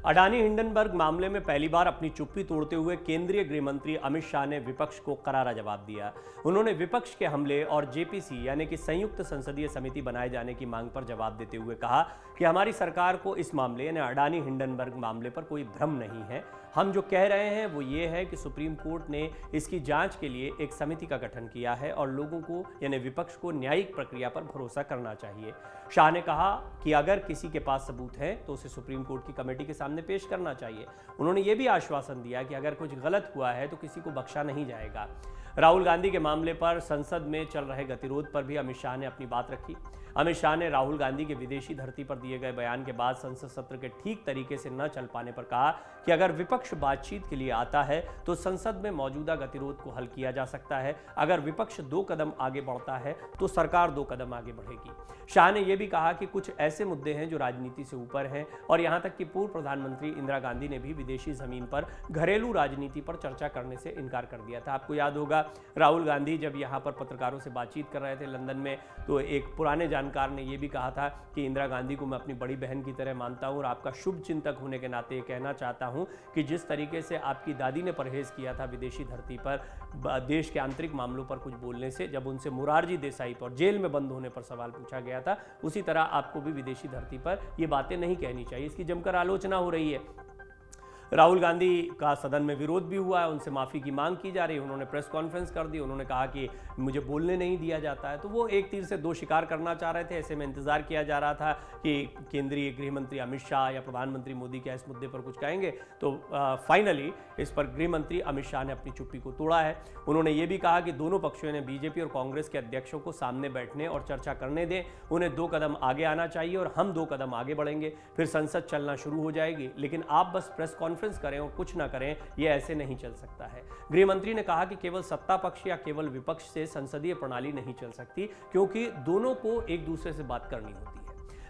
Adani Hindenburg मामले में पहली बार अपनी चुप्पी तोड़ते हुए केंद्रीय गृह मंत्री अमित शाह ने विपक्ष को करारा जवाब दिया। उन्होंने विपक्ष के हमले और जेपीसी यानी कि संयुक्त संसदीय समिति बनाए जाने की मांग पर जवाब देते हुए कहा कि हमारी सरकार को इस मामले यानी अडानी हिंडनबर्ग मामले पर कोई भ्रम नहीं है। हम जो कह रहे हैं वो ये है कि सुप्रीम कोर्ट ने इसकी जांच के लिए एक समिति का गठन किया है और लोगों को यानी विपक्ष को न्यायिक प्रक्रिया पर भरोसा करना चाहिए। शाह ने कहा कि अगर किसी के पास सबूत है तो उसे सुप्रीम कोर्ट की कमेटी के सामने पेश करना चाहिए। उन्होंने ये भी आश्वासन दिया कि अगर कुछ गलत हुआ है तो किसी को बख्शा नहीं जाएगा। राहुल गांधी के मामले पर संसद में चल रहे गतिरोध पर भी अमित शाह ने अपनी बात रखी। अमित शाह ने राहुल गांधी के विदेशी धरती पर दिए गए बयान के बाद संसद सत्र के ठीक तरीके से न चल पाने पर कहा कि अगर विपक्ष बातचीत के लिए आता है तो संसद में मौजूदा गतिरोध को हल किया जा सकता है। अगर विपक्ष 2 कदम आगे बढ़ता है तो सरकार 2 कदम आगे बढ़ेगी। शाह ने यह भी कहा कि कुछ ऐसे मुद्दे हैं जो राजनीति से ऊपर हैं और यहां तक कि पूर्व प्रधानमंत्री इंदिरा गांधी ने भी विदेशी जमीन पर घरेलू राजनीति पर चर्चा करने से इनकार कर दिया था। आपको याद होगा राहुल गांधी जब यहां पर पत्रकारों से बातचीत कर रहे थे लंदन में, तो एक पुराने जानकार ने यह भी कहा था कि इंदिरा गांधी को मैं अपनी बड़ी बहन की तरह मानता हूं और आपका शुभ चिंतक होने के नाते कहना चाहता हूं कि जिस तरीके से आपकी दादी ने परहेज किया था विदेशी धरती पर देश के आंतरिक मामलों पर कुछ बोलने से, जब उनसे मोरारजी देसाई पर जेल में बंद होने पर सवाल पूछा गया था, उसी तरह आपको भी विदेशी धरती पर ये बातें नहीं कहनी चाहिए। इसकी जमकर आलोचना हो रही है। राहुल गांधी का सदन में विरोध भी हुआ है, उनसे माफ़ी की मांग की जा रही है। उन्होंने प्रेस कॉन्फ्रेंस कर दी, उन्होंने कहा कि मुझे बोलने नहीं दिया जाता है। तो वो एक तीर से 2 शिकार करना चाह रहे थे। ऐसे में इंतजार किया जा रहा था कि केंद्रीय गृह मंत्री अमित शाह या प्रधानमंत्री मोदी क्या इस मुद्दे पर कुछ कहेंगे। तो फाइनली इस पर गृह मंत्री अमित शाह ने अपनी चुप्पी को तोड़ा है। उन्होंने ये भी कहा कि दोनों पक्षों ने बीजेपी और कांग्रेस के अध्यक्षों को सामने बैठने और चर्चा करने दें। उन्हें 2 कदम आगे आना चाहिए और हम 2 कदम आगे बढ़ेंगे, फिर संसद चलना शुरू हो जाएगी। लेकिन आप बस प्रेस कॉन्फ्रेंस करें और कुछ ना करें, यह ऐसे नहीं चल सकता है। गृह मंत्री ने कहा कि केवल सत्ता पक्ष या केवल विपक्ष से संसदीय प्रणाली नहीं चल सकती, क्योंकि दोनों को एक दूसरे से बात करनी होती है।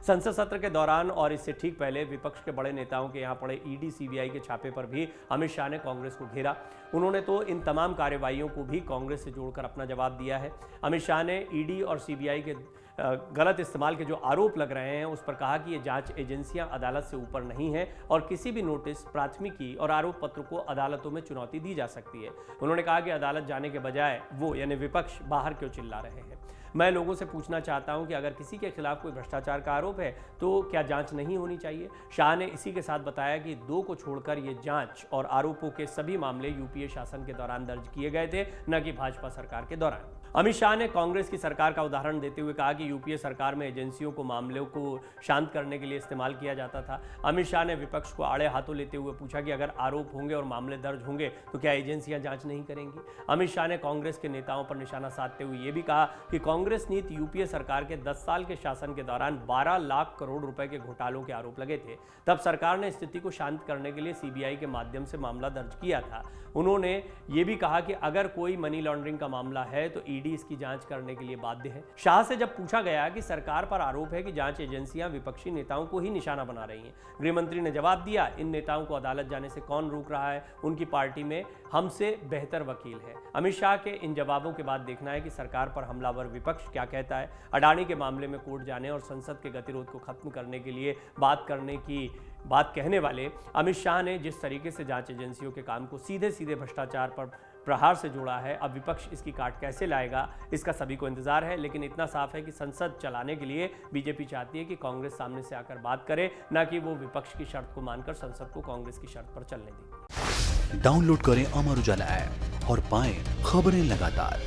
संसद सत्र के दौरान और इससे ठीक पहले विपक्ष के बड़े नेताओं के यहां पड़े ईडी सीबीआई के छापे पर भी अमित शाह ने कांग्रेस को घेरा। उन्होंने तो इन तमाम कार्रवाइयों को भी कांग्रेस से जोड़कर अपना जवाब दिया है। अमित शाह ने ईडी और सीबीआई के गलत इस्तेमाल के जो आरोप लग रहे हैं उस पर कहा कि ये जांच एजेंसियां अदालत से ऊपर नहीं है और किसी भी नोटिस, प्राथमिकी और आरोप पत्र को अदालतों में चुनौती दी जा सकती है। उन्होंने कहा कि अदालत जाने के बजाय वो यानी विपक्ष बाहर क्यों चिल्ला रहे हैं। मैं लोगों से पूछना चाहता हूं कि अगर किसी के खिलाफ कोई भ्रष्टाचार का आरोप है तो क्या जांच नहीं होनी चाहिए। शाह ने इसी के साथ बताया कि 2 को छोड़कर ये जांच और आरोपों के सभी मामले यूपीए शासन के दौरान दर्ज किए गए थे, न कि भाजपा सरकार के दौरान। अमित शाह ने कांग्रेस की सरकार का उदाहरण देते हुए कहा कि यूपीए सरकार में एजेंसियों को मामलों को शांत करने के लिए इस्तेमाल किया जाता था। अमित शाह ने विपक्ष को आड़े हाथों लेते हुए पूछा कि अगर आरोप होंगे और मामले दर्ज होंगे तो क्या एजेंसियां जांच नहीं करेंगी। अमित शाह ने कांग्रेस के नेताओं पर निशाना साधते हुए यह भी कहा कि कांग्रेस नीति यूपीए सरकार के 10 साल के शासन के दौरान 12 लाख करोड़ रुपए के घोटालों के आरोप लगे थे। तब सरकार ने स्थिति को शांत करने के लिए सीबीआई के माध्यम से मामला दर्ज किया था। उन्होंने ये भी कहा कि अगर कोई मनी लॉन्ड्रिंग का मामला है तो ईडी इसकी जांच करने के लिए बाध्य है। शाह से जब पूछा गया कि सरकार पर आरोप है कि जांच एजेंसियां विपक्षी नेताओं को ही निशाना बना रही हैं, गृह मंत्री ने जवाब दिया, इन नेताओं को अदालत जाने से कौन रोक रहा है, उनकी पार्टी में हमसे बेहतर वकील है। अमित शाह के इन जवाबों के बाद देखना है कि सरकार पर हमलावर विपक्ष क्या कहता है। अडानी के मामले में कोर्ट जाने और संसद के गतिरोध को खत्म करने के लिए बात करने की बात कहने वाले अमित शाह ने जिस तरीके से जांच एजेंसियों के काम को सीधे सीधे भ्रष्टाचार पर प्रहार से जोड़ा है, अब विपक्ष इसकी काट कैसे लाएगा, इसका सभी को इंतजार है। लेकिन इतना साफ है कि संसद चलाने के लिए बीजेपी चाहती है कि कांग्रेस सामने से आकर बात करे, न कि वो विपक्ष की शर्त को मानकर संसद को कांग्रेस की शर्त पर चलने दे। डाउनलोड करें अमर उजाला ऐप और पाएं खबरें लगातार।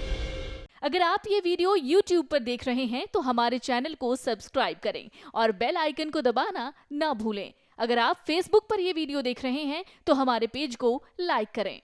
अगर आप ये वीडियो YouTube पर देख रहे हैं तो हमारे चैनल को सब्सक्राइब करें और बेल आइकन को दबाना ना भूलें। अगर आप Facebook पर ये वीडियो देख रहे हैं तो हमारे पेज को लाइक करें।